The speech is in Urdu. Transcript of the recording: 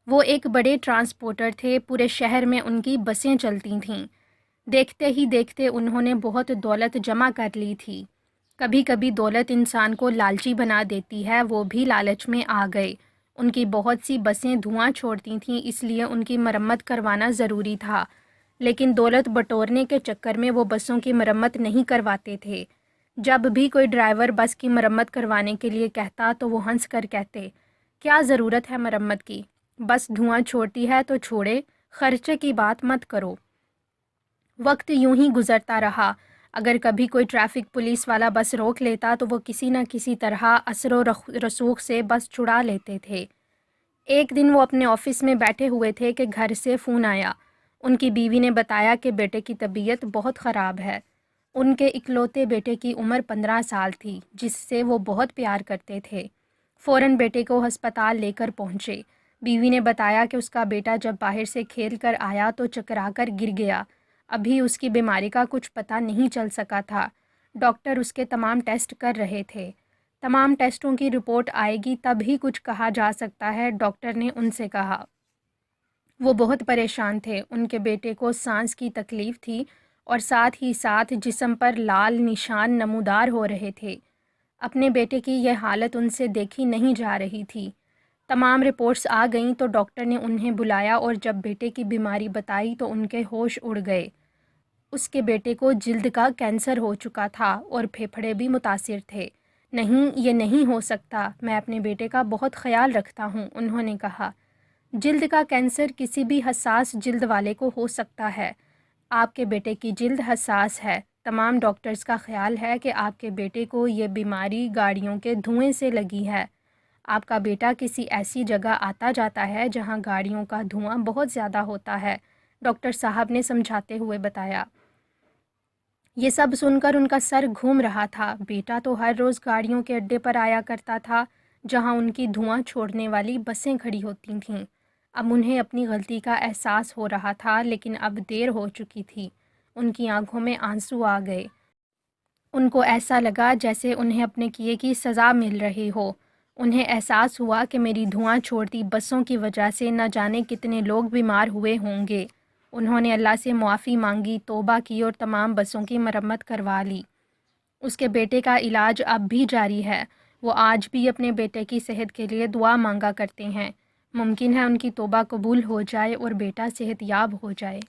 وہ ایک بڑے ٹرانسپورٹر تھے، پورے شہر میں ان کی بسیں چلتی تھیں۔ دیکھتے ہی دیکھتے انہوں نے بہت دولت جمع کر لی تھی۔ کبھی کبھی دولت انسان کو لالچی بنا دیتی ہے، وہ بھی لالچ میں آ گئے۔ ان کی بہت سی بسیں دھواں چھوڑتی تھیں، اس لیے ان کی مرمت کروانا ضروری تھا، لیکن دولت بٹورنے کے چکر میں وہ بسوں کی مرمت نہیں کرواتے تھے۔ جب بھی کوئی ڈرائیور بس کی مرمت کروانے کے لیے کہتا تو وہ ہنس کر کہتے، کیا ضرورت ہے مرمت کی؟ بس دھواں چھوڑتی ہے تو چھوڑے، خرچے کی بات مت کرو۔ وقت یوں ہی گزرتا رہا۔ اگر کبھی کوئی ٹریفک پولیس والا بس روک لیتا تو وہ کسی نہ کسی طرح اثر و رسوخ سے بس چھڑا لیتے تھے۔ ایک دن وہ اپنے آفس میں بیٹھے ہوئے تھے کہ گھر سے فون آیا۔ ان کی بیوی نے بتایا کہ بیٹے کی طبیعت بہت خراب ہے۔ ان کے اکلوتے بیٹے کی عمر 15 سال تھی، جس سے وہ بہت پیار کرتے تھے۔ فوراً بیٹے کو ہسپتال لے کر پہنچے۔ بیوی نے بتایا کہ اس کا بیٹا جب باہر سے کھیل کر آیا تو چکرا کر گر گیا۔ ابھی اس کی بیماری کا کچھ پتہ نہیں چل سکا تھا۔ ڈاکٹر اس کے تمام ٹیسٹ کر رہے تھے۔ تمام ٹیسٹوں کی رپورٹ آئے گی تب ہی کچھ کہا جا سکتا ہے، ڈاکٹر نے ان سے کہا۔ وہ بہت پریشان تھے۔ ان کے بیٹے کو سانس کی تکلیف تھی اور ساتھ ہی ساتھ جسم پر لال نشان نمودار ہو رہے تھے۔ اپنے بیٹے کی یہ حالت ان سے دیکھی نہیں جا رہی تھی۔ تمام رپورٹس آ گئیں تو ڈاکٹر نے انہیں بلایا اور جب بیٹے کی بیماری بتائی تو ان کے ہوش اڑ گئے۔ اس کے بیٹے کو جلد کا کینسر ہو چکا تھا اور پھیپھڑے بھی متاثر تھے۔ نہیں، یہ نہیں ہو سکتا، میں اپنے بیٹے کا بہت خیال رکھتا ہوں، انہوں نے کہا۔ جلد کا کینسر کسی بھی حساس جلد والے کو ہو سکتا ہے۔ آپ کے بیٹے کی جلد حساس ہے۔ تمام ڈاکٹرز کا خیال ہے کہ آپ کے بیٹے کو یہ بیماری گاڑیوں کے دھوئیں سے لگی ہے۔ آپ کا بیٹا کسی ایسی جگہ آتا جاتا ہے جہاں گاڑیوں کا دھواں بہت زیادہ ہوتا ہے، ڈاکٹر صاحب نے سمجھاتے ہوئے بتایا۔ یہ سب سن کر ان کا سر گھوم رہا تھا۔ بیٹا تو ہر روز گاڑیوں کے اڈے پر آیا کرتا تھا جہاں ان کی دھواں چھوڑنے والی بسیں کھڑی ہوتی تھیں۔ اب انہیں اپنی غلطی کا احساس ہو رہا تھا، لیکن اب دیر ہو چکی تھی۔ ان کی آنکھوں میں آنسو آ گئے۔ ان کو ایسا لگا جیسے انہیں اپنے کیے کی سزا مل رہی ہو۔ انہیں احساس ہوا کہ میری دھواں چھوڑتی بسوں کی وجہ سے نہ جانے کتنے لوگ بیمار ہوئے ہوں گے۔ انہوں نے اللہ سے معافی مانگی، توبہ کی اور تمام بسوں کی مرمت کروا لی۔ اس کے بیٹے کا علاج اب بھی جاری ہے۔ وہ آج بھی اپنے بیٹے کی صحت کے لیے دعا مانگا کرتے ہیں۔ ممکن ہے ان کی توبہ قبول ہو جائے اور بیٹا صحت یاب ہو جائے۔